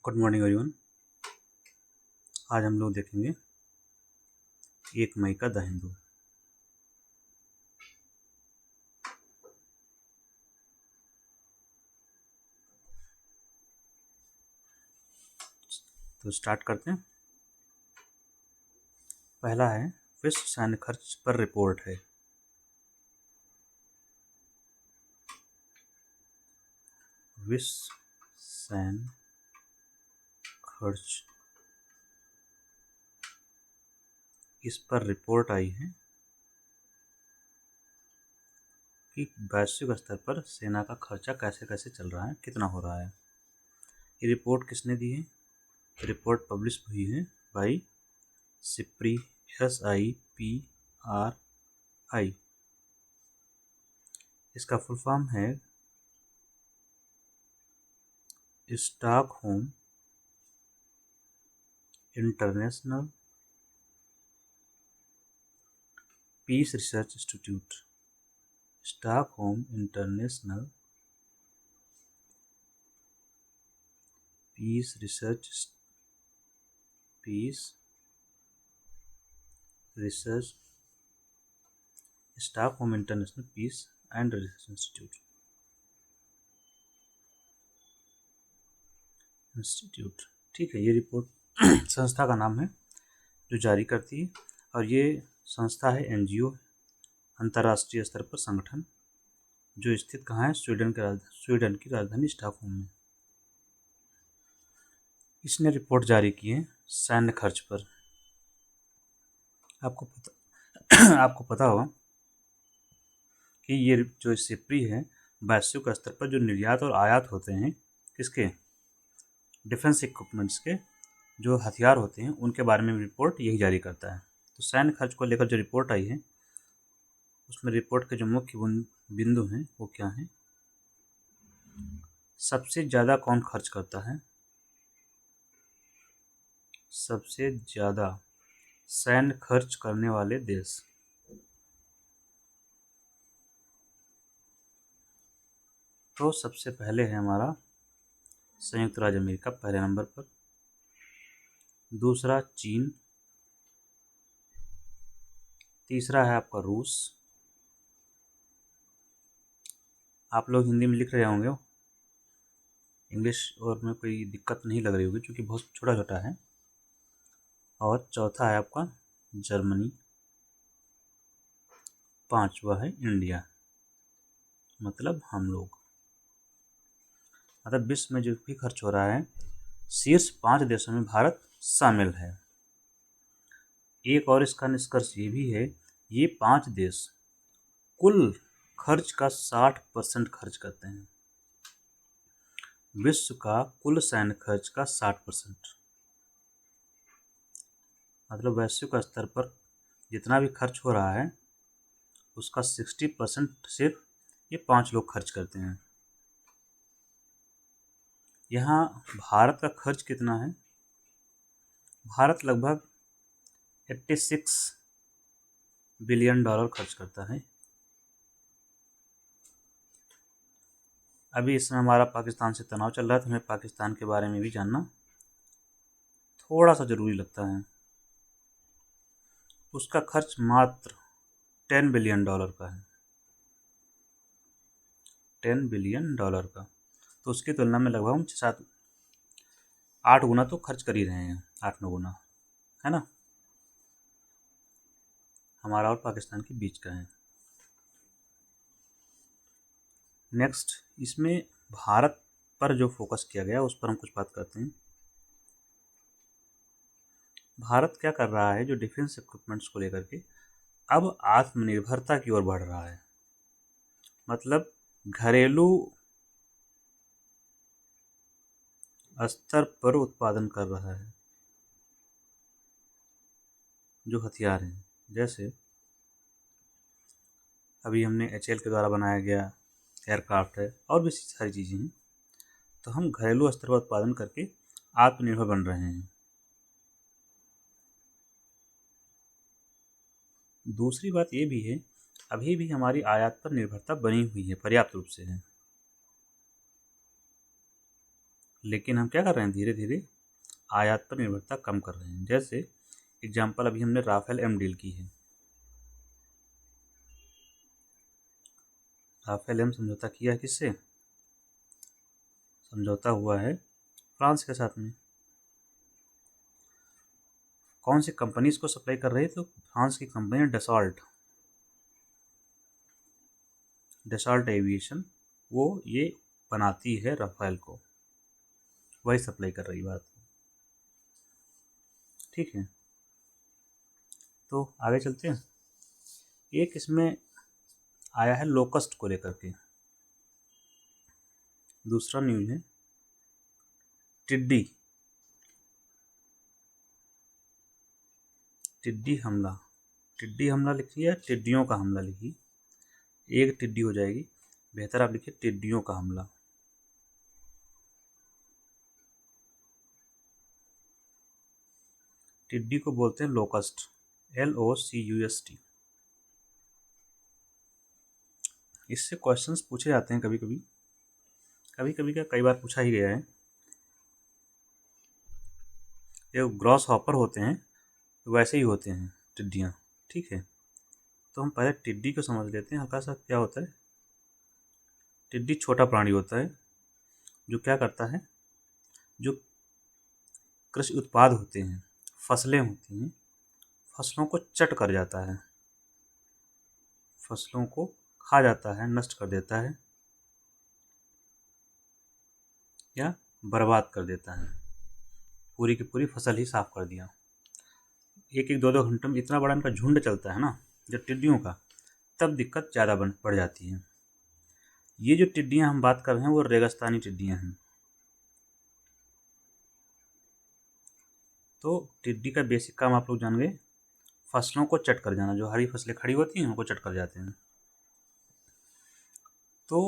Good morning everyone. आज हम लोग देखेंगे 1 मई का द हिंदू। तो स्टार्ट करते हैं। पहला है विश्व सैन्य खर्च पर रिपोर्ट है। विश्व सैन्य खर्च इस पर रिपोर्ट आई है कि वैश्विक स्तर पर सेना का खर्चा कैसे कैसे चल रहा है, कितना हो रहा है। ये रिपोर्ट किसने दी है? रिपोर्ट पब्लिश हुई है बाई सिप्री SIPRI। इसका फुल फॉर्म है Stockholm International Peace Research Institute. Stockholm International Peace Research Stockholm International Peace and Research Institute. ठीक है, ये रिपोर्ट संस्था का नाम है जो जारी करती है, और ये संस्था है NGO, अंतर्राष्ट्रीय स्तर पर संगठन, जो स्थित कहाँ है? स्वीडन की राजधानी स्टॉकहोम में। इसने रिपोर्ट जारी की है सैन्य खर्च पर। आपको पता होगा कि ये जो सिप्री है, वैश्विक स्तर पर जो निर्यात और आयात होते हैं किसके? डिफेंस इक्विपमेंट्स के, जो हथियार होते हैं उनके बारे में रिपोर्ट यही जारी करता है। तो सैन्य खर्च को लेकर जो रिपोर्ट आई है उसमें रिपोर्ट के जो मुख्य बिंदु हैं वो क्या हैं? सबसे ज़्यादा कौन खर्च करता है? सबसे ज़्यादा सैन्य खर्च करने वाले देश। तो सबसे पहले है हमारा संयुक्त राज्य अमेरिका पहले नंबर पर, दूसरा चीन, तीसरा है आपका रूस। आप लोग हिंदी में लिख रहे होंगे, इंग्लिश और में कोई दिक्कत नहीं लग रही होगी क्योंकि बहुत छोटा छोटा है। और चौथा है आपका जर्मनी, पांचवा है इंडिया, मतलब हम लोग। मतलब विश्व में जो भी खर्च हो रहा है, शीर्ष 5 देशों में भारत शामिल है। एक और इसका निष्कर्ष ये भी है, ये 5 देश कुल खर्च का 60% खर्च करते हैं। विश्व का कुल सैन्य खर्च का 60%। मतलब वैश्विक स्तर पर जितना भी खर्च हो रहा है उसका 60% सिर्फ ये 5 लोग खर्च करते हैं। यहाँ भारत का खर्च कितना है? भारत लगभग 86 बिलियन डॉलर खर्च करता है। अभी इस समय हमारा पाकिस्तान से तनाव चल रहा है, तो हमें पाकिस्तान के बारे में भी जानना थोड़ा सा ज़रूरी लगता है। उसका खर्च मात्र 10 बिलियन डॉलर का है। 10 बिलियन डॉलर का, तो उसकी तुलना में लगभग हम 8 गुना तो खर्च कर ही रहे हैं, 8-9 गुना, है ना। हमारा और पाकिस्तान के बीच का है। नेक्स्ट, इसमें भारत पर जो फोकस किया गया उस पर हम कुछ बात करते हैं। भारत क्या कर रहा है, जो डिफेंस इक्विपमेंट्स को लेकर के अब आत्मनिर्भरता की ओर बढ़ रहा है। मतलब घरेलू स्तर पर उत्पादन कर रहा है जो हथियार हैं। जैसे अभी हमने HAL के द्वारा बनाया गया एयरक्राफ्ट है, और भी सारी चीज़ें हैं। तो हम घरेलू स्तर पर उत्पादन करके आत्मनिर्भर बन रहे हैं। दूसरी बात ये भी है, अभी भी हमारी आयात पर निर्भरता बनी हुई है, पर्याप्त रूप से है। लेकिन हम क्या कर रहे हैं, धीरे धीरे आयात पर निर्भरता कम कर रहे हैं। जैसे एग्जाम्पल, अभी हमने राफेल एम डील की है। राफेल एम समझौता किया है किससे? समझौता हुआ है फ्रांस के साथ में। कौन सी कंपनी इसको सप्लाई कर रही है? तो फ्रांस की कंपनी डसॉल्ट, डसॉल्ट एविएशन, वो ये बनाती है राफेल को, वही सप्लाई कर रही है भारत को। ठीक है, तो आगे चलते हैं। एक इसमें आया है लोकस्ट को लेकर के, दूसरा न्यूज है टिड्डी, टिड्डी हमला। टिड्डी हमला लिखिए या टिड्डियों का हमला लिखिए, एक टिड्डी हो जाएगी, बेहतर आप लिखिए टिड्डियों का हमला। टिड्डी को बोलते हैं लोकस्ट, LOCUST। इससे क्वेश्चंस पूछे जाते हैं कभी कभी, कभी कभी क्या कई बार पूछा ही गया है। ये ग्रॉस हॉपर होते हैं, वैसे ही होते हैं टिड्डियाँ। ठीक है, तो हम पहले टिड्डी को समझ लेते हैं हल्का सा। क्या होता है? टिड्डी छोटा प्राणी होता है जो क्या करता है, जो कृषि उत्पाद होते हैं, फसलें होती हैं, फसलों को चट कर जाता है, फसलों को खा जाता है, नष्ट कर देता है या बर्बाद कर देता है। पूरी की पूरी फसल ही साफ कर दिया। एक एक दो दो घंटे में इतना बड़ा इनका झुंड चलता है ना जब टिड्डियों का, तब दिक्कत ज़्यादा बढ़ जाती है। ये जो टिड्डियाँ हम बात कर रहे हैं वो रेगिस्तानी टिड्डियाँ हैं। तो टिड्डी का बेसिक काम आप लोग जान गए, फसलों को चट कर जाना। जो हरी फसलें खड़ी होती हैं उनको चट कर जाते हैं। तो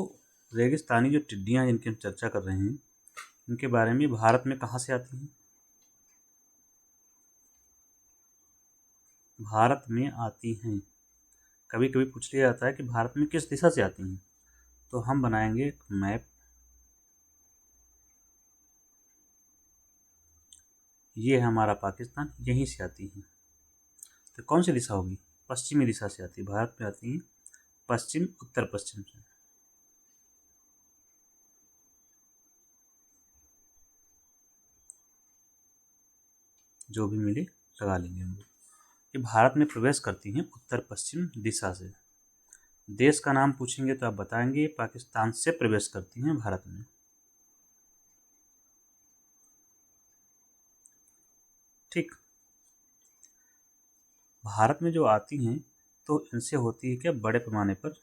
रेगिस्तानी जो टिड्डियाँ जिनकी हम चर्चा कर रहे हैं, इनके बारे में भारत में कहाँ से आती हैं? भारत में आती हैं। कभी कभी पूछ लिया जाता है कि भारत में किस दिशा से आती हैं, तो हम बनाएंगे एक मैप। ये है हमारा पाकिस्तान, यहीं से आती हैं। तो कौन सी दिशा होगी? पश्चिमी दिशा से आती है। भारत में आती हैं पश्चिम उत्तर पश्चिम से। जो भी मिले लगा लेंगे हम लोग। ये भारत में प्रवेश करती हैं उत्तर पश्चिम दिशा से। देश का नाम पूछेंगे तो आप बताएंगे पाकिस्तान से प्रवेश करती हैं भारत में। ठीक, भारत में जो आती हैं तो इनसे होती है क्या, बड़े पैमाने पर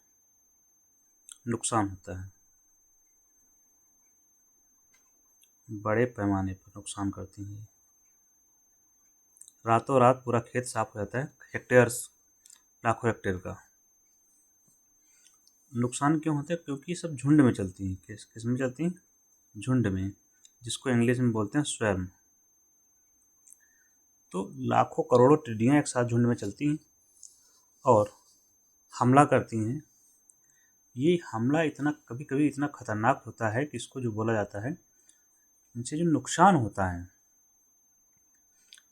नुकसान होता है, बड़े पैमाने पर नुकसान करती हैं। रातों रात पूरा खेत साफ हो जाता है, हेक्टेयर्स, लाखों हेक्टेयर का नुकसान क्यों होता है? क्योंकि सब झुंड में चलती हैं। किस किस में चलती हैं? झुंड में, जिसको इंग्लिश में बोलते हैं स्वैर्म। तो लाखों करोड़ों टिड्डियाँ एक साथ झुंड में चलती हैं और हमला करती हैं। ये हमला इतना कभी कभी इतना खतरनाक होता है कि इसको जो बोला जाता है, इनसे जो नुकसान होता है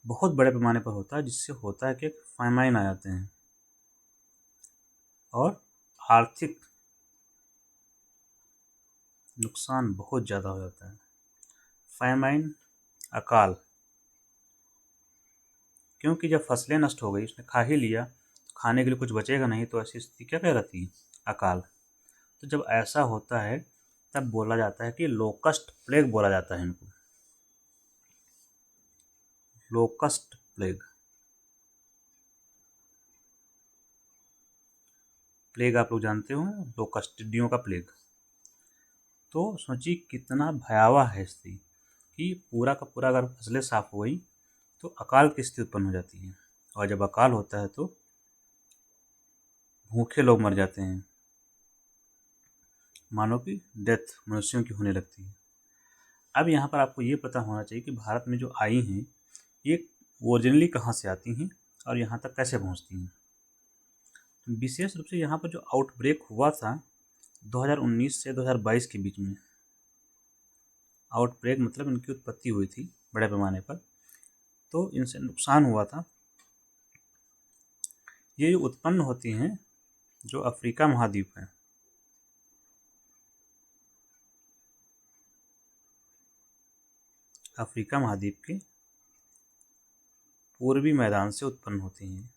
बहुत बड़े पैमाने पर होता है, जिससे होता है कि फाइमाइन आ जाते हैं और आर्थिक नुकसान बहुत ज़्यादा हो जाता है। फाइमाइन, अकाल, क्योंकि जब फसलें नष्ट हो गई, उसने खा ही लिया, तो खाने के लिए कुछ बचेगा नहीं, तो ऐसी स्थिति क्या कहलाती है? अकाल। तो जब ऐसा होता है तब बोला जाता है कि लोकस्ट प्लेग बोला जाता है इनको, लोकस्ट प्लेग। प्लेग आप लोग जानते हो, लोकस्ट, टिड्डियों का प्लेग। तो सोचिए कितना भयावह है स्थिति कि पूरा का पूरा अगर फसलें साफ हो गई तो अकाल की स्थिति उत्पन्न हो जाती है। और जब अकाल होता है तो भूखे लोग मर जाते हैं, मानो कि डेथ मनुष्यों की होने लगती है। अब यहाँ पर आपको ये पता होना चाहिए कि भारत में जो आई हैं ये ओरिजिनली कहाँ से आती हैं और यहाँ तक कैसे पहुँचती हैं। विशेष रूप से यहाँ पर जो आउटब्रेक हुआ था 2019 से 2022 के बीच में, आउटब्रेक मतलब इनकी उत्पत्ति हुई थी बड़े पैमाने पर, तो इनसे नुकसान हुआ था। ये उत्पन्न होती हैं जो अफ्रीका महाद्वीप है, अफ्रीका महाद्वीप के पूर्वी मैदान से उत्पन्न होती हैं।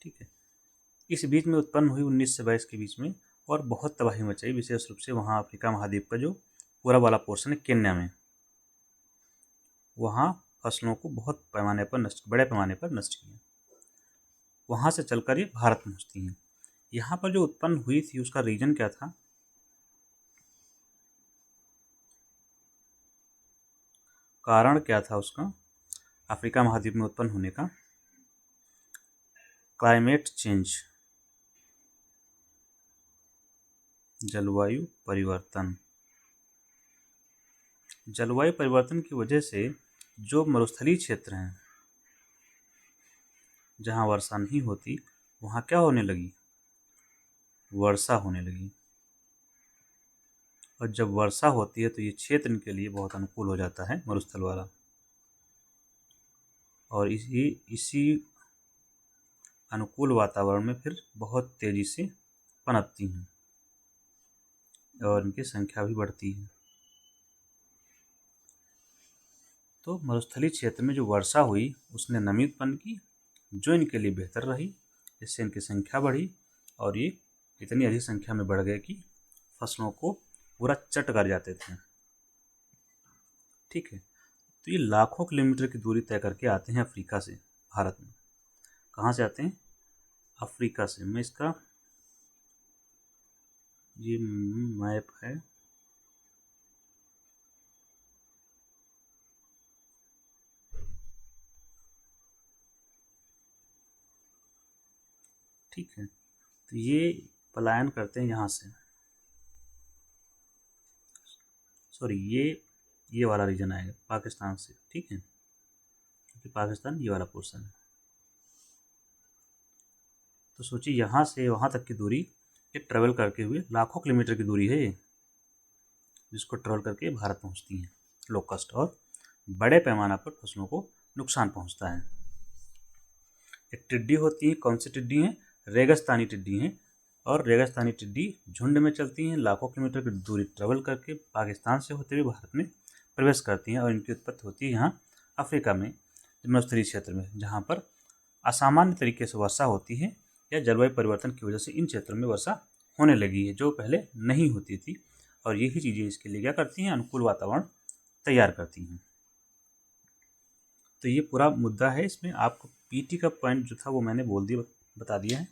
ठीक है, इस बीच में उत्पन्न हुई 19 से 22 के बीच में, और बहुत तबाही मचाई, विशेष रूप से वहाँ अफ्रीका महाद्वीप का जो पूरा वाला पोर्शन है केन्या में, वहाँ फसलों को बहुत पैमाने पर नष्ट, बड़े पैमाने पर नष्ट किया। वहाँ से चलकर ये भारत पहुँचती हैं। यहाँ पर जो उत्पन्न हुई थी उसका रीजन क्या था? कारण क्या था उसका अफ्रीका महाद्वीप में उत्पन्न होने का? क्लाइमेट चेंज, जलवायु परिवर्तन। जलवायु परिवर्तन की वजह से जो मरुस्थलीय क्षेत्र हैं जहाँ वर्षा नहीं होती, वहाँ क्या होने लगी? वर्षा होने लगी। और जब वर्षा होती है तो ये क्षेत्र इनके लिए बहुत अनुकूल हो जाता है, मरुस्थल वाला, और इसी अनुकूल वातावरण में फिर बहुत तेजी से पनपती हैं और इनकी संख्या भी बढ़ती है। तो मरुस्थलीय क्षेत्र में जो वर्षा हुई उसने नमी उत्पन्न की, जो इनके लिए बेहतर रही, जिससे इनकी संख्या बढ़ी, और ये इतनी अधिक संख्या में बढ़ गए कि फसलों को पूरा चट कर जाते थे। ठीक है, तो ये लाखों किलोमीटर की दूरी तय करके आते हैं अफ्रीका से भारत में। कहाँ से आते हैं? अफ्रीका से। मैं इसका ये मैप है, ठीक है, तो ये पलायन करते हैं यहाँ से, सॉरी ये वाला रीजन आएगा पाकिस्तान से। ठीक है, क्योंकि पाकिस्तान ये वाला पोर्शन है। तो सोचिए यहाँ से वहाँ तक की दूरी ये ट्रेवल करके हुए, लाखों किलोमीटर की दूरी है ये, जिसको ट्रेवल करके भारत पहुँचती हैं लोकस्ट, और बड़े पैमाना पर फसलों को नुकसान पहुँचता है। एक टिड्डी होती है, कौन सी टिड्डी हैं? रेगिस्तानी टिड्डी हैं, और रेगिस्तानी टिड्डी झुंड में चलती हैं, लाखों किलोमीटर की दूरी ट्रेवल करके पाकिस्तान से होते हुए भारत में प्रवेश करती हैं, और इनकी उत्पत्ति होती है यहाँ अफ्रीका में, मरुस्थलीय क्षेत्र में, जहाँ पर असामान्य तरीके से वर्षा होती है, या जलवायु परिवर्तन की वजह से इन क्षेत्रों में वर्षा होने लगी है जो पहले नहीं होती थी, और यही चीज़ें इसके लिए क्या करती हैं? अनुकूल वातावरण तैयार करती हैं। तो ये पूरा मुद्दा है। इसमें आपको पीटी का पॉइंट जो था वो मैंने बता दिया है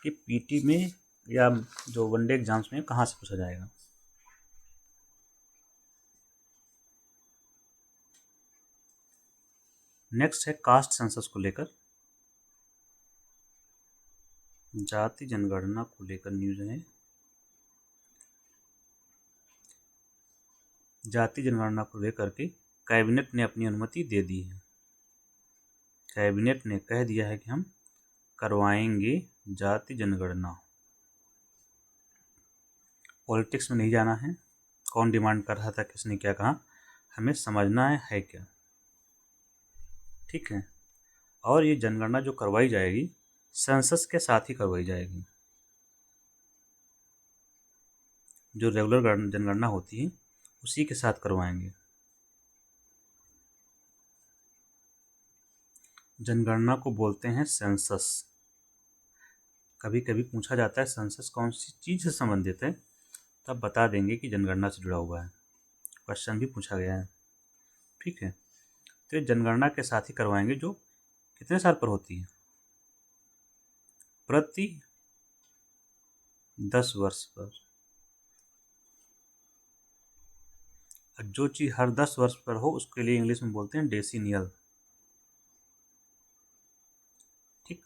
कि पीटी में या जो वनडे एग्जाम्स में कहाँ से पूछा जाएगा। नेक्स्ट है कास्ट सेंसस को लेकर, जाति जनगणना को लेकर न्यूज है। जाति जनगणना को लेकर के कैबिनेट ने अपनी अनुमति दे दी है। कैबिनेट ने कह दिया है कि हम करवाएंगे जाति जनगणना। पॉलिटिक्स में नहीं जाना है, कौन डिमांड कर रहा था, किसने क्या कहा, हमें समझना है क्या। ठीक है, और ये जनगणना जो करवाई जाएगी सेंसस के साथ ही करवाई जाएगी। जो रेगुलर जनगणना होती है उसी के साथ करवाएंगे। जनगणना को बोलते हैं सेंसस। कभी कभी पूछा जाता है सेंसस कौन सी चीज़ से संबंधित है, तब बता देंगे कि जनगणना से जुड़ा हुआ है, क्वेश्चन भी पूछा गया है। ठीक है, तो ये जनगणना के साथ ही करवाएंगे, जो कितने साल पर होती है? प्रति 10 वर्ष पर। जो चीज़ हर 10 वर्ष पर हो उसके लिए इंग्लिश में बोलते हैं डेसीनियल। ठीक,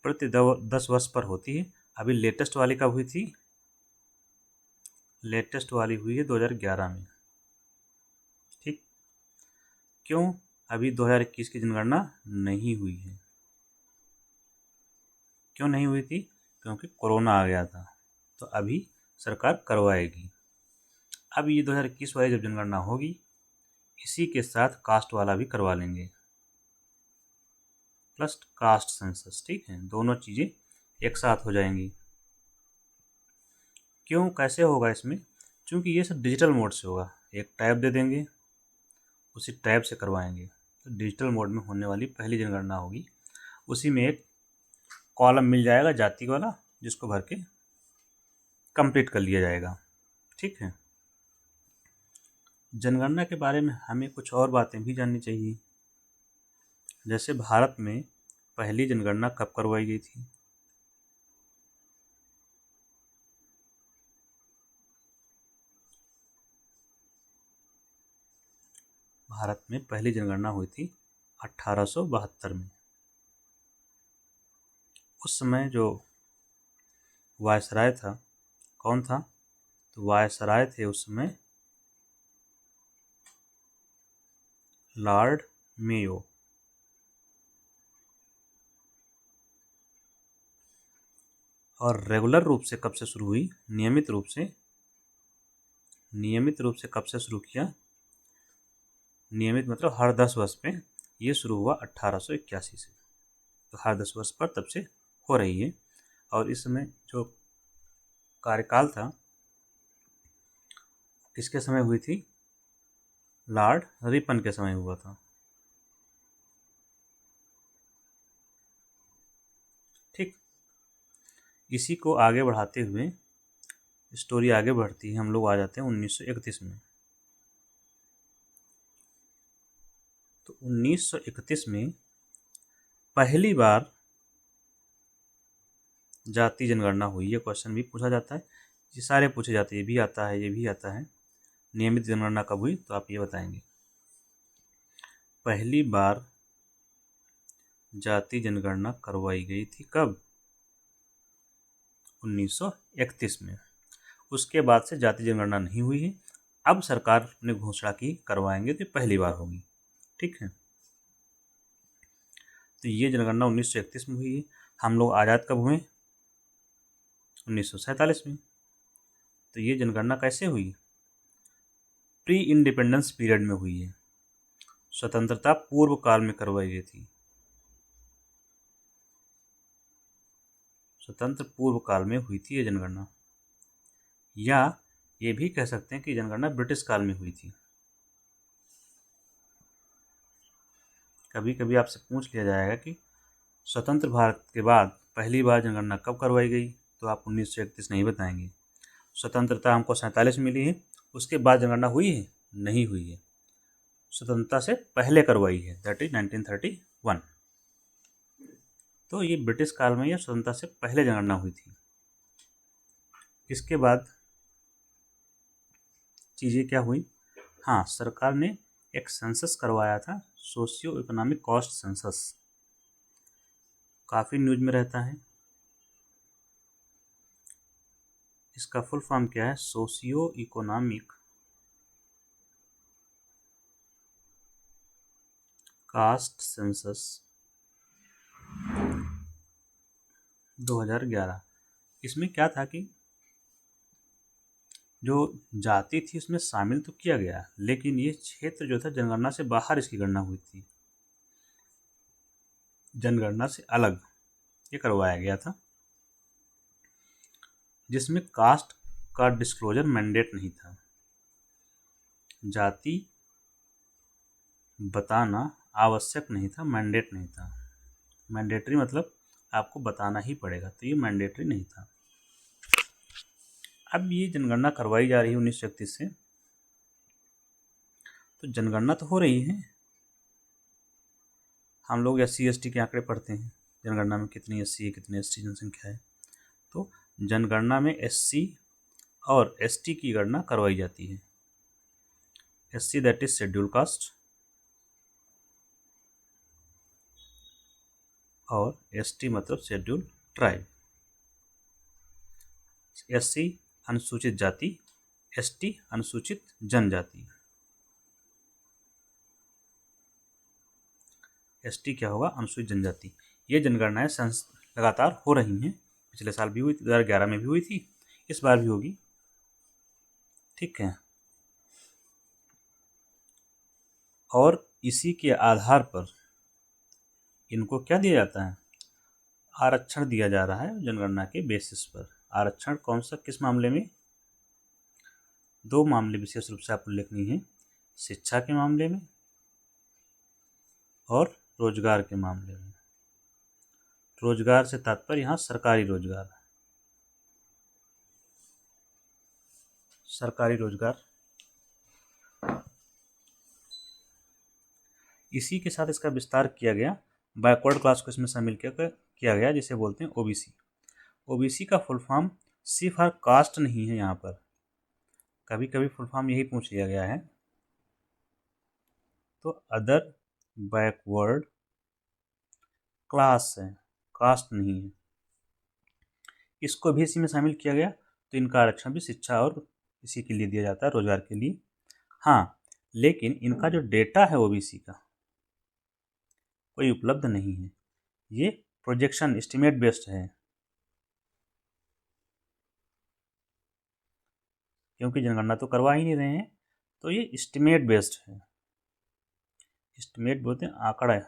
प्रति 10 वर्ष पर होती है। अभी लेटेस्ट वाली कब हुई थी? लेटेस्ट वाली हुई है 2011 में। ठीक, क्यों अभी 2021 की जनगणना नहीं हुई है? क्यों नहीं हुई थी? क्योंकि कोरोना आ गया था, तो अभी सरकार करवाएगी। अब ये 2021 वाली जब जनगणना होगी, इसी के साथ कास्ट वाला भी करवा लेंगे, प्लस कास्ट सेंसस। ठीक है, दोनों चीज़ें एक साथ हो जाएंगी। क्यों, कैसे होगा इसमें? क्योंकि ये सब डिजिटल मोड से होगा। एक टैब दे देंगे, उसी टैब से करवाएंगे। तो डिजिटल मोड में होने वाली पहली जनगणना होगी। उसी में एक कॉलम मिल जाएगा जाति वाला, जिसको भर के कंप्लीट कर लिया जाएगा। ठीक है, जनगणना के बारे में हमें कुछ और बातें भी जाननी चाहिए। जैसे भारत में पहली जनगणना कब करवाई गई थी? भारत में पहली जनगणना हुई थी 1872 में। उस समय जो वायसराय था, कौन था? तो वायसराय थे उस समय लॉर्ड मेयो। और रेगुलर रूप से कब से शुरू हुई? नियमित रूप से कब से शुरू किया? नियमित मतलब हर 10 वर्ष पे। ये शुरू हुआ 1881 से, तो हर 10 वर्ष पर तब से हो रही है। और इस समय जो कार्यकाल था, किसके समय हुई थी? लॉर्ड रिपन के समय हुआ था। ठीक, इसी को आगे बढ़ाते हुए स्टोरी आगे बढ़ती है, हम लोग आ जाते हैं 1931 में। तो 1931 में पहली बार जाति जनगणना हुई। ये क्वेश्चन भी पूछा जाता है, ये सारे पूछे जाते हैं, ये भी आता है, ये भी आता है। नियमित जनगणना कब हुई, तो आप ये बताएंगे। पहली बार जाति जनगणना करवाई गई थी कब? 1931 में। उसके बाद से जाति जनगणना नहीं हुई है। अब सरकार ने घोषणा की करवाएंगे, तो पहली बार होगी। ठीक है, तो ये जनगणना 1931 में हुई है। हम लोग आज़ाद कब हुए? 1947 में। तो ये जनगणना कैसे हुई? प्री इंडिपेंडेंस पीरियड में हुई है, स्वतंत्रता पूर्व काल में करवाई गई थी। स्वतंत्र पूर्व काल में हुई थी ये जनगणना। या ये भी कह सकते हैं कि जनगणना ब्रिटिश काल में हुई थी। कभी कभी आपसे पूछ लिया जाएगा कि स्वतंत्र भारत के बाद पहली बार जनगणना कब करवाई गई, तो आप 1931 नहीं बताएंगे। स्वतंत्रता हमको 47 मिली है, उसके बाद जनगणना हुई है? नहीं हुई है, स्वतंत्रता से पहले करवाई है, दैट इज 1931। तो ये ब्रिटिश काल में या स्वतंत्रता से पहले जनगणना हुई थी। इसके बाद चीज़ें क्या हुई? हाँ, सरकार ने एक सेंसस करवाया था, सोशियो इकोनॉमिक कॉस्ट सेंसस। काफ़ी न्यूज में रहता है। इसका फुल फॉर्म क्या है? Socio economic caste census 2011। इसमें क्या था कि जो जाति थी उसमें शामिल तो किया गया, लेकिन ये क्षेत्र जो था जनगणना से बाहर इसकी गणना हुई थी, जनगणना से अलग ये करवाया गया था, जिसमें कास्ट का डिस्क्लोजर मैंडेट नहीं था। जाति बताना आवश्यक नहीं था, मैंडेट नहीं था। मैंडेटरी मतलब आपको बताना ही पड़ेगा, तो ये मैंडेटरी नहीं था। अब ये जनगणना करवाई जा रही है 1931 से, तो जनगणना तो हो रही है। हम लोग SC ST के आंकड़े पढ़ते हैं, जनगणना में कितनी SC है, कितनी ST जनसंख्या है। तो जनगणना में SC और ST की गणना करवाई जाती है। SC that is schedule caste, और ST मतलब शेड्यूल ट्राइब। SC अनुसूचित जाति, ST अनुसूचित जनजाति। ST क्या होगा? अनुसूचित जनजाति। ये जनगणनाएं लगातार हो रही हैं पिछले साल भी हुई थी, 2011 में भी हुई थी, इस बार भी होगी। ठीक है, और इसी के आधार पर इनको क्या दिया जाता है, आरक्षण दिया जा रहा है जनगणना के बेसिस पर। आरक्षण कौन सा, किस मामले में, दो मामले विशेष रूप से आपको लिखनी है, शिक्षा के मामले में और रोजगार के मामले में। रोजगार से तात्पर्य यहाँ सरकारी रोजगार, सरकारी रोजगार। इसी के साथ इसका विस्तार किया गया, बैकवर्ड क्लास को इसमें शामिल किया गया, जिसे बोलते हैं ओबीसी। ओबीसी का फुल फॉर्म सिर्फ हर कास्ट नहीं है, यहाँ पर कभी कभी फुल फॉर्म यही पूछ लिया गया है, तो अदर बैकवर्ड क्लास है, कास्ट नहीं है। इसको भी इसी में शामिल किया गया, तो इनका आरक्षण भी शिक्षा और इसी के लिए दिया जाता है, रोजगार के लिए। हाँ, लेकिन इनका जो डेटा है ओबीसी का कोई उपलब्ध नहीं है, ये प्रोजेक्शन एस्टिमेट बेस्ड है, क्योंकि जनगणना तो करवा ही नहीं रहे हैं, तो ये एस्टिमेट बेस्ड है। एस्टिमेट बोलते हैं आंकड़ा है,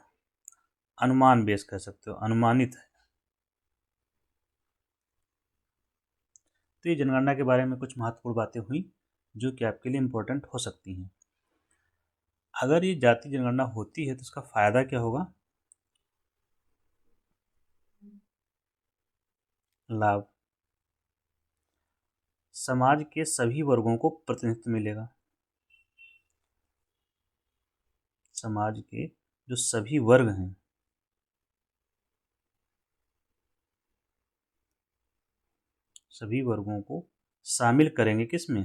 अनुमान बेस कह सकते हो, अनुमानित है। तो ये जनगणना के बारे में कुछ महत्वपूर्ण बातें हुई जो कि आपके लिए इम्पोर्टेंट हो सकती हैं। अगर ये जाति जनगणना होती है तो उसका फायदा क्या होगा, लाभ, समाज के सभी वर्गों को प्रतिनिधित्व मिलेगा। समाज के जो सभी वर्ग हैं, सभी वर्गों को शामिल करेंगे किसमें,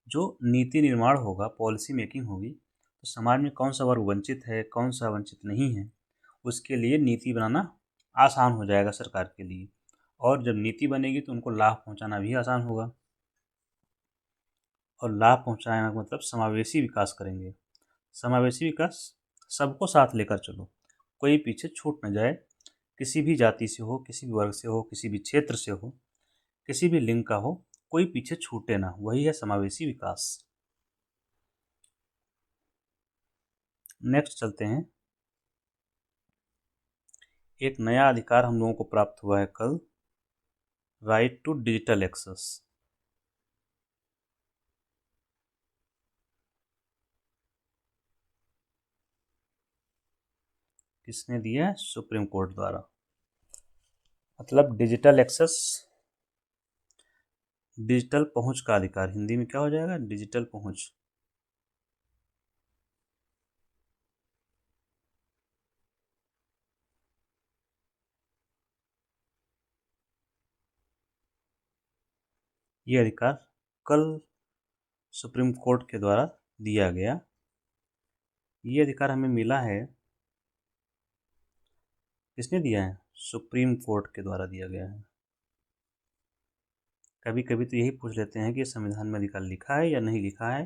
जो नीति निर्माण होगा, पॉलिसी मेकिंग होगी, तो समाज में कौन सा वर्ग वंचित है, कौन सा वंचित नहीं है, उसके लिए नीति बनाना आसान हो जाएगा सरकार के लिए। और जब नीति बनेगी तो उनको लाभ पहुंचाना भी आसान होगा, और लाभ पहुंचाना का मतलब समावेशी विकास करेंगे। समावेशी विकास, सबको साथ लेकर चलो, कोई पीछे छूट न जाए, किसी भी जाति से हो, किसी भी वर्ग से हो, किसी भी क्षेत्र से हो, किसी भी लिंग का हो, कोई पीछे छूटे ना, वही है समावेशी विकास। नेक्स्ट चलते हैं। एक नया अधिकार हम लोगों को प्राप्त हुआ है कल, राइट टू डिजिटल एक्सेस। किसने दिया है, सुप्रीम कोर्ट द्वारा। मतलब डिजिटल एक्सेस, डिजिटल पहुंच का अधिकार, हिंदी में क्या हो जाएगा, डिजिटल पहुंच। ये अधिकार कल सुप्रीम कोर्ट के द्वारा दिया गया। ये अधिकार हमें मिला है, किसने दिया है, सुप्रीम कोर्ट के द्वारा दिया गया है। कभी कभी तो यही पूछ लेते हैं कि संविधान में अधिकार लिखा है या नहीं लिखा है,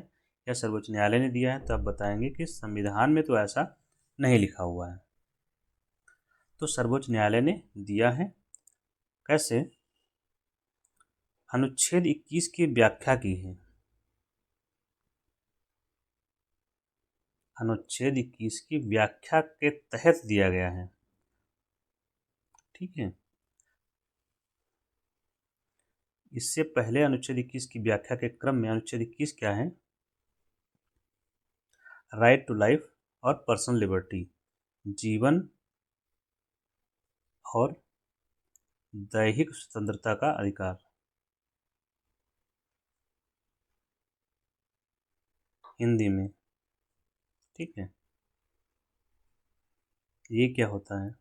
या सर्वोच्च न्यायालय ने दिया है, तो आप बताएंगे कि संविधान में तो ऐसा नहीं लिखा हुआ है। तो सर्वोच्च न्यायालय ने दिया है, कैसे, अनुच्छेद 21 की व्याख्या की है। अनुच्छेद 21 की व्याख्या के तहत दिया गया है। ठीक है, इससे पहले अनुच्छेद 21 की व्याख्या के क्रम में अनुच्छेद 21 क्या है, राइट टू लाइफ और पर्सनल लिबर्टी, जीवन और दैहिक स्वतंत्रता का अधिकार। हिंदी में, ठीक है, ये क्या होता है,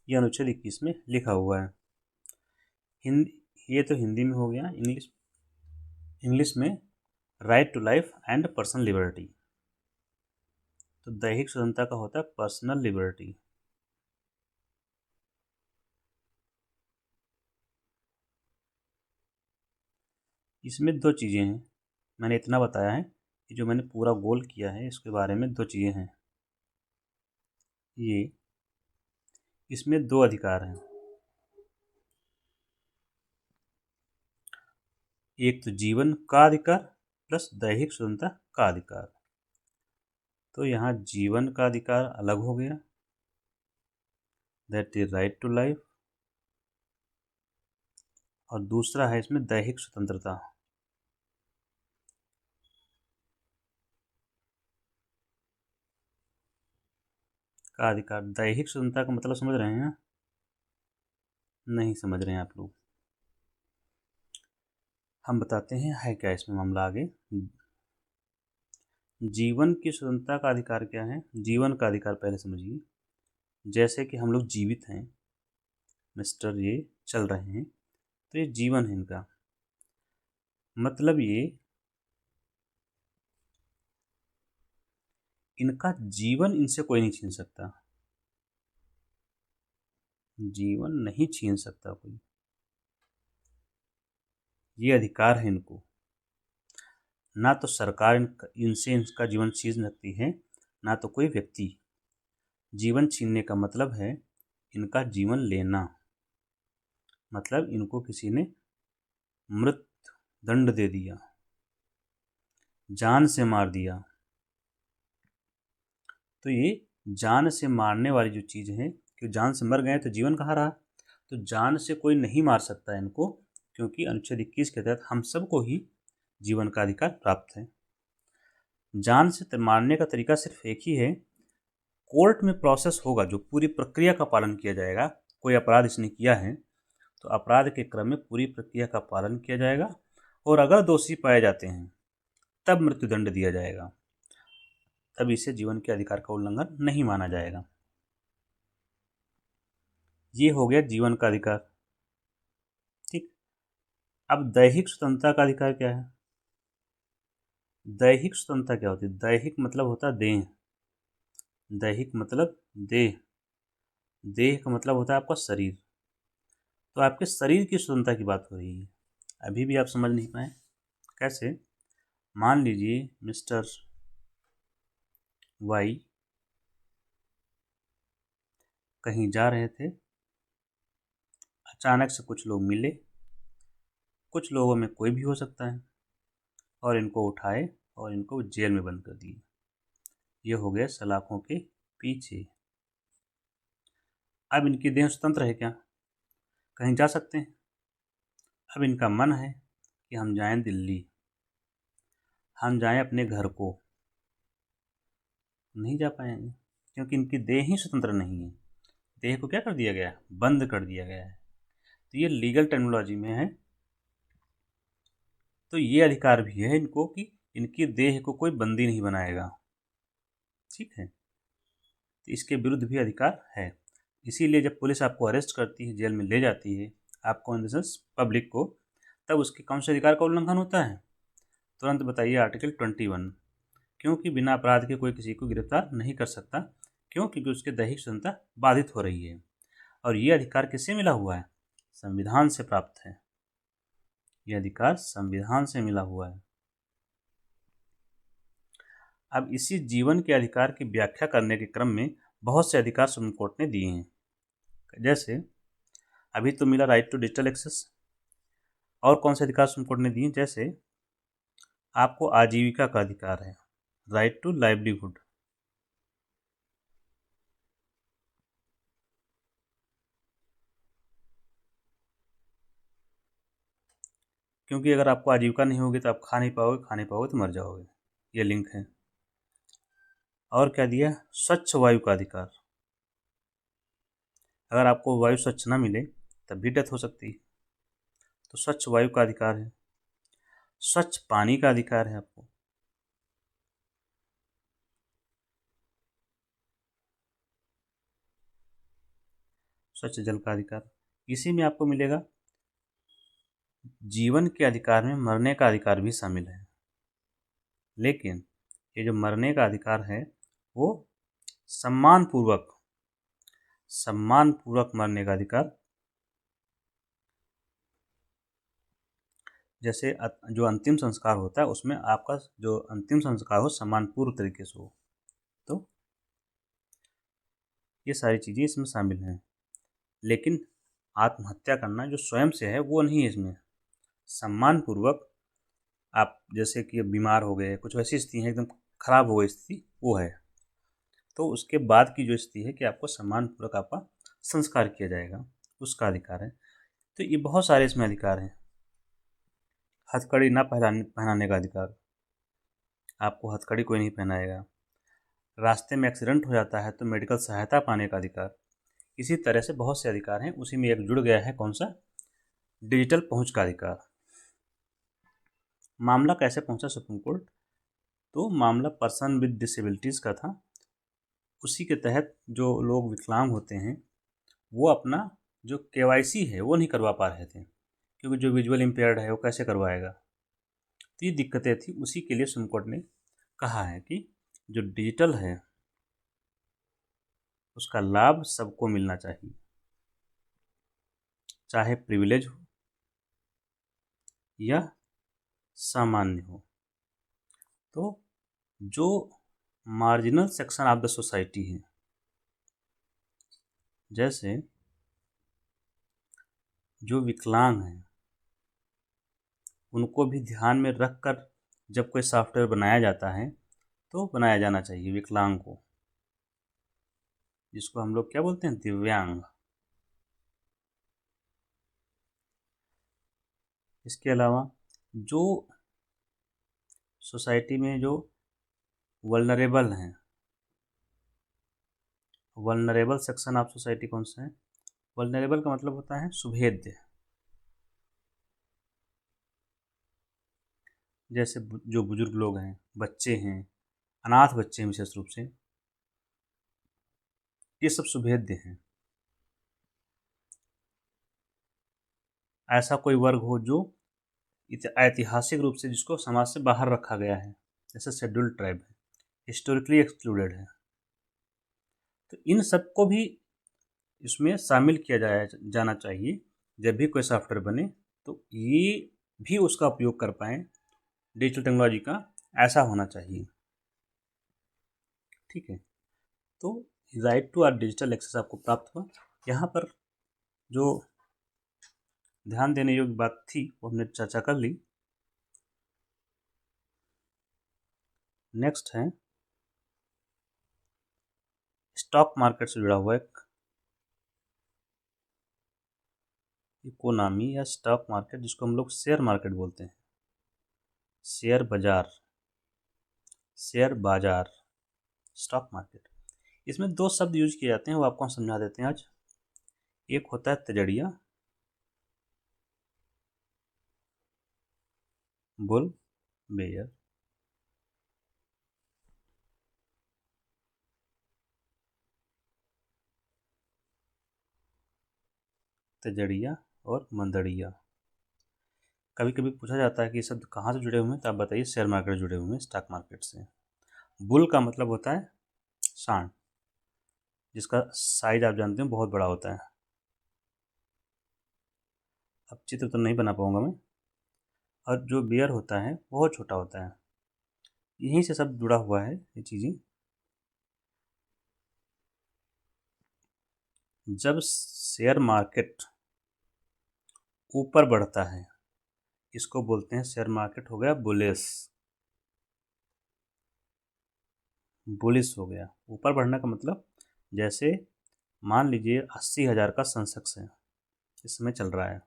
ये अनुच्छेद 21 में लिखा हुआ है। हिंदी, ये तो हिंदी में हो गया। इंग्लिश, इंग्लिश में right to life and personal liberty, तो दैहिक स्वतंत्रता का होता है पर्सनल लिबर्टी। इसमें दो चीज़ें हैं, मैंने इतना बताया है कि जो मैंने पूरा गोल किया है इसके बारे में दो चीज़ें हैं। ये इसमें दो अधिकार हैं, एक तो जीवन का अधिकार प्लस दैहिक स्वतंत्रता का अधिकार। तो यहाँ जीवन का अधिकार अलग हो गया, that is right to life, और दूसरा है इसमें दैहिक स्वतंत्रता। का अधिकार, दैहिक स्वतंत्रता का मतलब समझ रहे हैं? नहीं समझ रहे हैं आप लोग? हम बताते हैं है क्या इसमें मामला आगे। जीवन की स्वतंत्रता का अधिकार क्या है? जीवन का अधिकार पहले समझिए। जैसे कि हम लोग जीवित हैं, मिस्टर ये चल रहे हैं, तो ये जीवन है इनका, मतलब ये इनका जीवन इनसे कोई नहीं छीन सकता, जीवन नहीं छीन सकता कोई, ये अधिकार है इनको। ना तो सरकार इनसे इनका जीवन छीन सकती है, ना तो कोई व्यक्ति। जीवन छीनने का मतलब है इनका जीवन लेना, मतलब इनको किसी ने मृत्यु दंड दे दिया, जान से मार दिया। तो ये जान से मारने वाली जो चीज़ है, कि जान से मर गए तो जीवन कहाँ रहा? तो जान से कोई नहीं मार सकता इनको, क्योंकि अनुच्छेद 21 के तहत हम सबको ही जीवन का अधिकार प्राप्त है। जान से मारने का तरीका सिर्फ एक ही है, कोर्ट में प्रोसेस होगा, जो पूरी प्रक्रिया का पालन किया जाएगा। कोई अपराध इसने किया है तो अपराध के क्रम में पूरी प्रक्रिया का पालन किया जाएगा, और अगर दोषी पाए जाते हैं तब मृत्युदंड दिया जाएगा, तब इसे जीवन के अधिकार का उल्लंघन नहीं माना जाएगा। ये हो गया जीवन का अधिकार। ठीक, अब दैहिक स्वतंत्रता का अधिकार क्या है? दैहिक स्वतंत्रता क्या होती है? दैहिक मतलब होता है देह, दैहिक मतलब देह, देह का मतलब होता है आपका शरीर। तो आपके शरीर की स्वतंत्रता की बात हो रही है। अभी भी आप समझ नहीं पाए? कैसे? मान लीजिए मिस्टर वाई कहीं जा रहे थे, अचानक से कुछ लोग मिले, कुछ लोगों में कोई भी हो सकता है, और इनको उठाए और इनको जेल में बंद कर दिए। ये हो गया सलाखों के पीछे। अब इनकी देह स्वतंत्र है क्या? कहीं जा सकते हैं? अब इनका मन है कि हम जाएं दिल्ली, हम जाएं अपने घर को, नहीं जा पाएंगे, क्योंकि इनकी देह ही स्वतंत्र नहीं है। देह को क्या कर दिया गया है? बंद कर दिया गया है। तो ये लीगल टर्मिनोलॉजी में है। तो ये अधिकार भी है इनको कि इनकी देह को कोई बंदी नहीं बनाएगा। ठीक है, तो इसके विरुद्ध भी अधिकार है। इसीलिए जब पुलिस आपको अरेस्ट करती है, जेल में ले जाती है, आपको इन द सेंस पब्लिक को, तब उसके कौन से अधिकार का उल्लंघन होता है? तुरंत बताइए, आर्टिकल 21। क्योंकि बिना अपराध के कोई किसी को गिरफ्तार नहीं कर सकता, क्यों? क्योंकि उसके दैहिक स्वतंत्रता बाधित हो रही है। और ये अधिकार किससे मिला हुआ है? संविधान से प्राप्त है। ये अधिकार संविधान से मिला हुआ है। अब इसी जीवन के अधिकार की व्याख्या करने के क्रम में बहुत से अधिकार सुप्रीम कोर्ट ने दिए हैं। जैसे अभी तो मिला राइट टू डिजिटल एक्सेस, और कौन से अधिकार सुप्रीम कोर्ट ने दिए? जैसे आपको आजीविका का अधिकार है, राइट टू लाइवलीहुड। क्योंकि अगर आपको आजीविका नहीं होगी तो आप खा नहीं पाओगे, खा नहीं पाओगे तो मर जाओगे, ये लिंक है। और क्या दिया? स्वच्छ वायु का अधिकार। अगर आपको वायु स्वच्छ ना मिले तब भी डेथ हो सकती है, तो स्वच्छ वायु का अधिकार है। स्वच्छ पानी का अधिकार है आपको। स्वच्छ जल का अधिकार। इसी में आपको मिलेगा जीवन के अधिकार में मरने का अधिकार भी शामिल है। लेकिन ये जो मरने का अधिकार है वो सम्मान पूर्वक मरने का अधिकार। जैसे जो अंतिम संस्कार होता है उसमें आपका जो अंतिम संस्कार हो सम्मानपूर्व तरीके से हो। तो ये सारी चीज़ें इसमें शामिल हैं। लेकिन आत्महत्या करना जो स्वयं से है वो नहीं है इसमें। सम्मानपूर्वक आप जैसे कि बीमार हो गए, कुछ वैसी स्थिति है एकदम खराब हो गई स्थिति, वो है। तो उसके बाद की जो स्थिति है कि आपको सम्मानपूर्वक आपका संस्कार किया जाएगा, उसका अधिकार है। तो ये बहुत सारे इसमें अधिकार हैं। हथकड़ी ना पहनाने का अधिकार, आपको हथकड़ी कोई नहीं पहनाएगा। रास्ते में एक्सीडेंट हो जाता है तो मेडिकल सहायता पाने का अधिकार। इसी तरह से बहुत से अधिकार हैं, उसी में एक जुड़ गया है कौन सा, डिजिटल पहुंच का अधिकार। मामला कैसे पहुंचा सुप्रीम कोर्ट, तो मामला पर्सन विद डिसेबिलिटीज़ का था। उसी के तहत जो लोग विकलांग होते हैं वो अपना जो केवाईसी है वो नहीं करवा पा रहे थे, क्योंकि जो विजुअल इम्पेयर्ड है वो कैसे करवाएगा। तो ये दिक्कतें थी, उसी के लिए सुप्रीम कोर्ट ने कहा है कि जो डिजिटल है उसका लाभ सबको मिलना चाहिए, चाहे प्रिविलेज हो या सामान्य हो। तो जो marginal section of the society है, जैसे जो विकलांग हैं उनको भी ध्यान में रखकर जब कोई सॉफ्टवेयर बनाया जाता है तो बनाया जाना चाहिए विकलांग को, जिसको हम लोग क्या बोलते हैं, दिव्यांग। इसके अलावा जो सोसाइटी में जो वल्नरेबल हैं, वल्नरेबल सेक्शन ऑफ सोसाइटी कौन सा है, वल्नरेबल का मतलब होता है सुभेद्य। जैसे जो बुजुर्ग लोग हैं, बच्चे हैं, अनाथ बच्चे हैं विशेष रूप से, ये सब सुभेद्य हैं। ऐसा कोई वर्ग हो जो ऐतिहासिक रूप से जिसको समाज से बाहर रखा गया है, जैसे शेड्यूल्ड ट्राइब है, हिस्टोरिकली एक्सक्लूडेड है, तो इन सबको भी इसमें शामिल किया जाना चाहिए। जब भी कोई सॉफ्टवेयर बने तो ये भी उसका उपयोग कर पाएँ, डिजिटल टेक्नोलॉजी का ऐसा होना चाहिए। ठीक है, तो right to are digital access आपको प्राप्त हुआ। यहाँ पर जो ध्यान देने योग्य बात थी वो हमने चर्चा कर ली। नेक्स्ट है स्टॉक मार्केट से जुड़ा हुआ एक इकोनॉमी या स्टॉक मार्केट, जिसको हम लोग शेयर मार्केट बोलते हैं। शेयर बाजार, शेयर बाजार, स्टॉक मार्केट। इसमें दो शब्द यूज किए जाते हैं, वो आपको हम समझा देते हैं आज। एक होता है तजड़िया, बुल, बेयर। तजड़िया और मंदड़िया। कभी कभी पूछा जाता है कि ये शब्द कहाँ से जुड़े हुए हैं, तो आप बताइए शेयर मार्केट जुड़े हुए हैं स्टॉक मार्केट से। बुल का मतलब होता है सांड, जिसका साइज आप जानते हैं बहुत बड़ा होता है। अब चित्र तो नहीं बना पाऊंगा मैं। और जो बियर होता है बहुत छोटा होता है। यहीं से सब जुड़ा हुआ है ये चीज़ें। जब शेयर मार्केट ऊपर बढ़ता है, इसको बोलते हैं शेयर मार्केट हो गया बुलिश। बुलिश हो गया, ऊपर बढ़ने का मतलब जैसे मान लीजिए 80,000 का सेंसेक्स है, इस समय चल रहा है,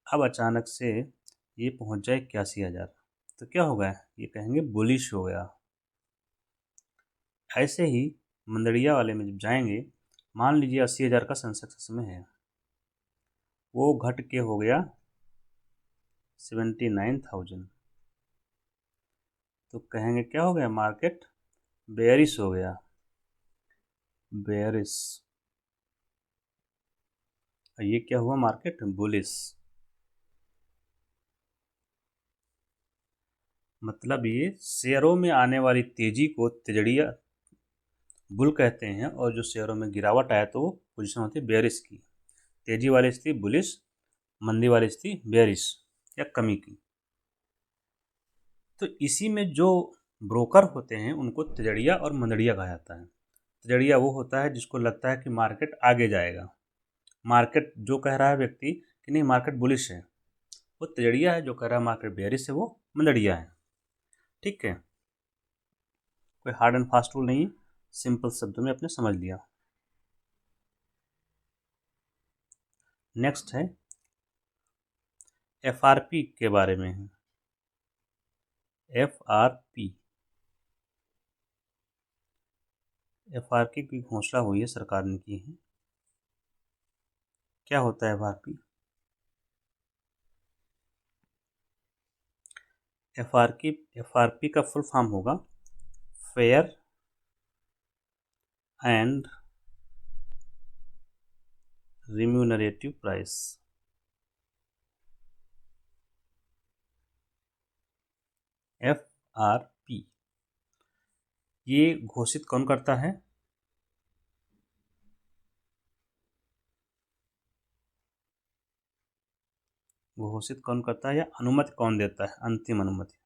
अब अचानक से ये पहुंच जाए 81,000, तो क्या होगा, ये कहेंगे बुलिश हो गया। ऐसे ही मंदड़िया वाले में जब जाएंगे, मान लीजिए 80,000 का सेंसेक्स इस समय है, वो घट के हो गया 79,000, तो कहेंगे क्या हो गया, मार्केट बेयरिश हो गया, बेयरिश। ये क्या हुआ, मार्केट बुलिश। मतलब ये शेयरों में आने वाली तेजी को तेजड़िया बुल कहते हैं, और जो शेयरों में गिरावट आया तो वो पोजीशन होती है बेयरिश की। तेजी वाली स्थिति बुलिश, मंदी वाली स्थिति बेयरिश या कमी की। तो इसी में जो ब्रोकर होते हैं उनको तेजड़िया और मंदड़िया कहा जाता है। तजड़िया वो होता है जिसको लगता है कि मार्केट आगे जाएगा। मार्केट जो कह रहा है व्यक्ति कि नहीं मार्केट बुलिश है, वो तजड़िया है। जो कह रहा है मार्केट बेयरिश है, वो मंदड़िया है। ठीक है, कोई हार्ड एंड फास्ट रूल नहीं है, सिंपल शब्दों में आपने समझ लिया। नेक्स्ट है एफआरपी के बारे में है। एफआरपी, एफआरपी की घोषणा हुई है, सरकार ने की है। क्या होता है एफआरपी? एफआरपी का फुल फॉर्म होगा fair and remunerative price. FRP ये घोषित कौन करता है? घोषित कौन करता है या अनुमति कौन देता है, अंतिम अनुमति?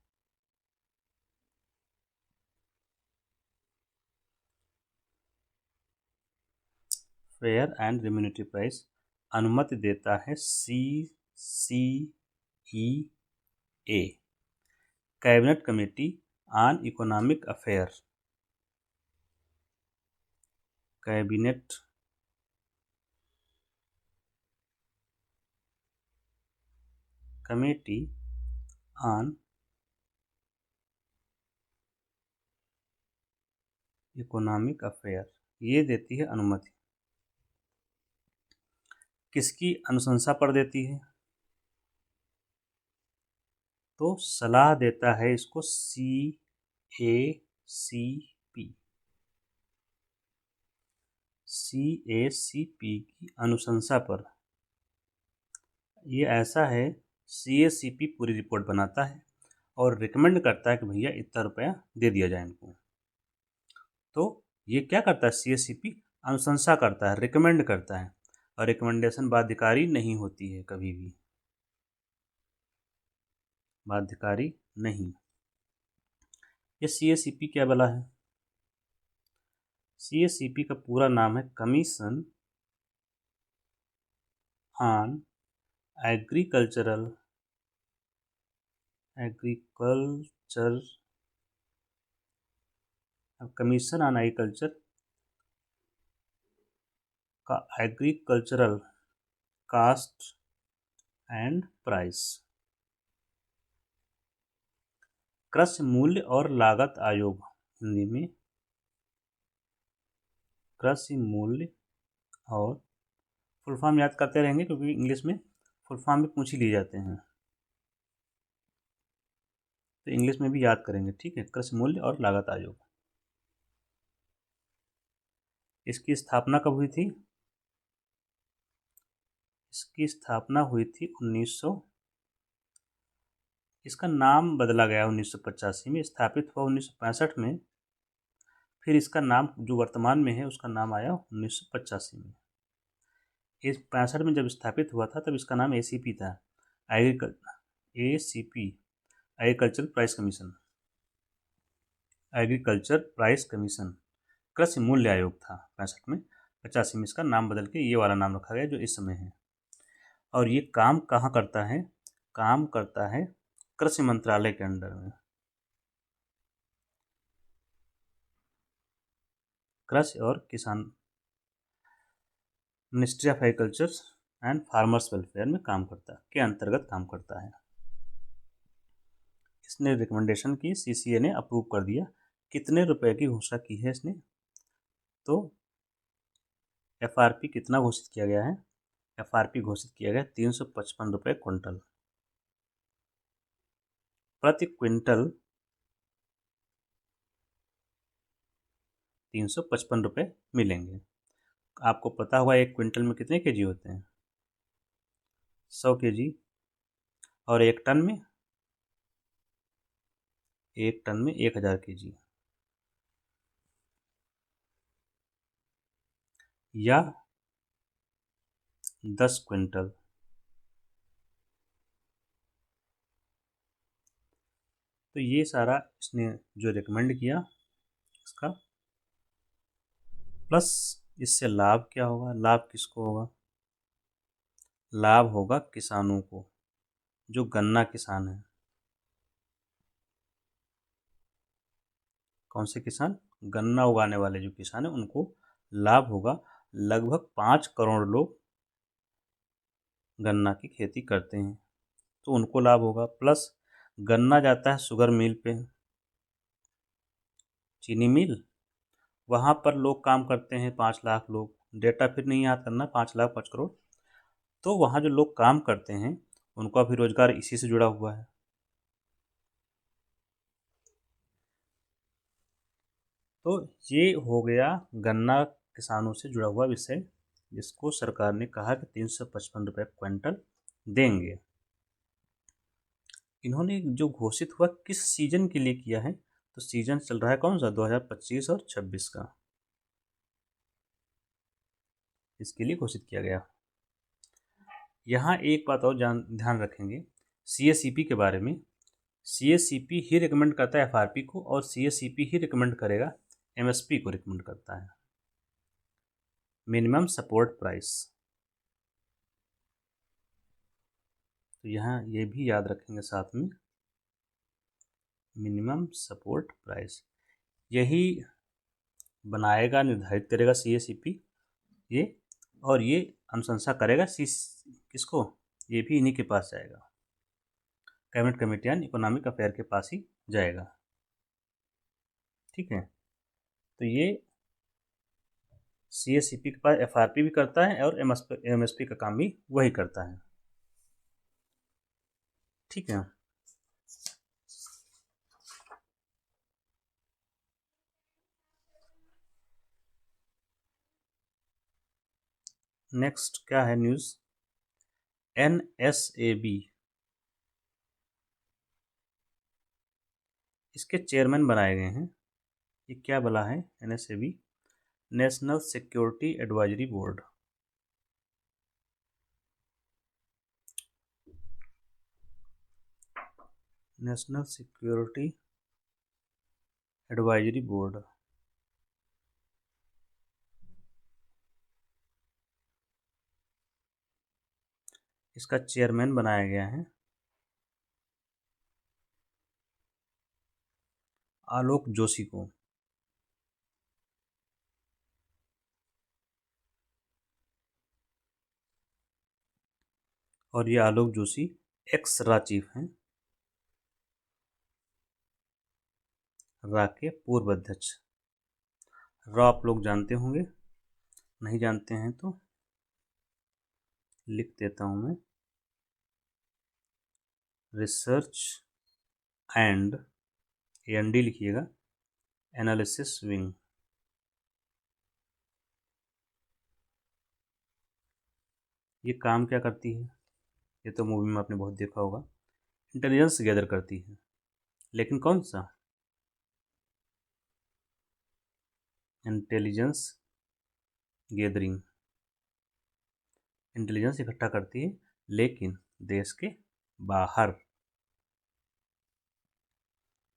फेयर एंड रिम्यूनरेटिव प्राइस अनुमति देता है CCEA, cabinet committee on economic affair. Cabinet committee on economic affair ये देती है अनुमति। किसकी अनुशंसा पर देती है? तो सलाह देता है इसको CACP की अनुशंसा पर। ये ऐसा है, CACP पूरी रिपोर्ट बनाता है और रिकमेंड करता है कि भैया इतना रुपया दे दिया जाए इनको। तो ये क्या करता है? CACP अनुशंसा करता है, रिकमेंड करता है, और रिकमेंडेशन बाध्यकारी नहीं होती है कभी भी, बाध्यकारी नहीं। ये CACP क्या बला है? CACP का पूरा नाम है commission on agriculture commission on agricultural cost and price. कृषि मूल्य और लागत आयोग, हिंदी में कृषि मूल्य और, फुल फॉर्म याद करते रहेंगे क्योंकि इंग्लिश में फुल फॉर्म भी पूछ ही लिए जाते हैं, तो इंग्लिश में भी याद करेंगे। ठीक है, कृषि मूल्य और लागत आयोग। इसकी स्थापना कब हुई थी? इसकी स्थापना हुई थी 1900, इसका नाम बदला गया 1985 में, स्थापित हुआ 1965 में, फिर इसका नाम जो वर्तमान में है उसका नाम आया 1985 में। इस 65 में जब स्थापित हुआ था तब इसका नाम ACP था, ACP agriculture price commission, agriculture price commission, कृषि मूल्य आयोग था 65 में। 85 में इसका नाम बदल के ये वाला नाम रखा गया जो इस समय है। और ये काम कहाँ करता है? काम करता है कृषि मंत्रालय के अंडर में, कृषि और किसान, ministry of agriculture and farmers welfare में काम करता है, के अंतर्गत काम करता है। इसने रिकमेंडेशन की, CCA ने अप्रूव कर दिया। कितने रुपए की घोषणा की है इसने? तो FRP कितना घोषित किया गया है? FRP घोषित किया गया 355 रुपये क्विंटल, प्रति क्विंटल 355 रुपये मिलेंगे। आपको पता होगा एक क्विंटल में कितने केजी होते हैं? 100 केजी। और एक टन में? एक टन में 1000 केजी, या 10 क्विंटल। तो ये सारा इसने जो रिकमेंड किया, इसका प्लस इससे लाभ क्या होगा, लाभ किसको होगा, लाभ होगा किसानों को, जो गन्ना किसान है। कौन से किसान, गन्ना उगाने वाले जो किसान है उनको लाभ होगा। लगभग 5 करोड़ लोग गन्ना की खेती करते हैं तो उनको लाभ होगा। प्लस गन्ना जाता है शुगर मिल पे, चीनी मिल, वहाँ पर लोग काम करते हैं 5 लाख लोग, डेटा फिर नहीं याद करना, 5 लाख 5 करोड़। तो वहाँ जो लोग काम करते हैं उनका भी रोजगार इसी से जुड़ा हुआ है। तो ये हो गया गन्ना किसानों से जुड़ा हुआ विषय, जिसको सरकार ने कहा कि 355 रुपये क्विंटल देंगे। इन्होंने जो घोषित हुआ किस सीजन के लिए किया है, तो सीजन चल रहा है कौन सा, 2025 और 26 का, इसके लिए घोषित किया गया। यहाँ एक बात और ध्यान रखेंगे सीएसईपी के बारे में। सीएसईपी ही रिकमेंड करता है एफआरपी को, और सीएसईपी ही रिकमेंड करेगा एमएसपी को रिकमेंड करता है, मिनिमम सपोर्ट प्राइस। तो यहाँ ये भी याद रखेंगे साथ में, मिनिमम सपोर्ट प्राइस यही बनाएगा, निर्धारित करेगा सीएसईपी ये, और ये अनुशंसा करेगा किसको, ये भी इन्हीं के पास जाएगा, cabinet committee and economic affair के पास ही जाएगा। ठीक है, तो ये सीएसईपी के पास एफआरपी भी करता है और एमएसपी का काम भी वही करता है। ठीक है, नेक्स्ट क्या है न्यूज़, एनएसएबी, इसके चेयरमैन बनाए गए हैं। ये क्या बला है NSAB, national security advisory board. National security advisory board, इसका चेयरमैन बनाया गया है आलोक जोशी को। और ये आलोक जोशी एक्स रा चीफ हैं, रा के पूर्व अध्यक्ष। रा आप लोग जानते होंगे, नहीं जानते हैं तो लिख देता हूं मैं, रिसर्च एंड, एनडी लिखिएगा, एनालिसिस विंग। ये काम क्या करती है, ये तो मूवी में आपने बहुत देखा होगा, इंटेलिजेंस गैदर करती है, लेकिन कौन सा, इंटेलिजेंस गैदरिंग, इंटेलिजेंस इकट्ठा करती है लेकिन देश के बाहर।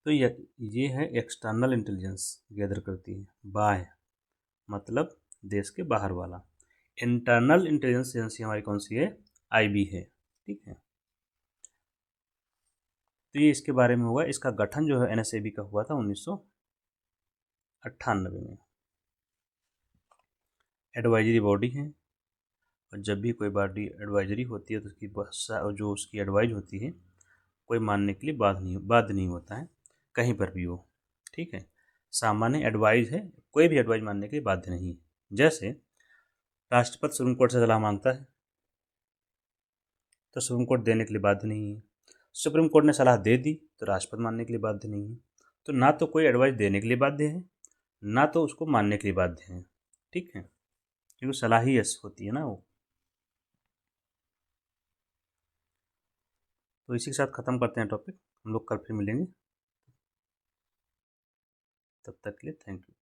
तो ये है एक्सटर्नल इंटेलिजेंस गैदर करती है, बाह्य मतलब देश के बाहर वाला। इंटरनल इंटेलिजेंस एजेंसी हमारी कौन सी है, आईबी है। ठीक है, तो ये इसके बारे में होगा। इसका गठन जो है एनएसएबी का हुआ था 1998 में। एडवाइजरी बॉडी है, और जब भी कोई बॉडी एडवाइजरी होती है तो उसकी जो उसकी एडवाइज होती है कोई मानने के लिए बाध्य नहीं होता है, कहीं पर भी हो। ठीक है, सामान्य एडवाइज है, कोई भी एडवाइज मानने के लिए बाध्य नहीं है। जैसे राष्ट्रपति सुप्रीम कोर्ट से सलाह मांगता है तो सुप्रीम कोर्ट देने के लिए बाध्य नहीं है, सुप्रीम कोर्ट ने सलाह दे दी तो राष्ट्रपति मानने के लिए बाध्य नहीं है। तो ना तो कोई एडवाइस देने के लिए बाध्य है, ना तो उसको मानने के लिए बाध्य है। ठीक है, क्योंकि सलाह ही ऐसी होती है ना वो। तो इसी के साथ ख़त्म करते हैं टॉपिक, हम लोग कल फिर मिलेंगे, तब तक के लिए थैंक यू।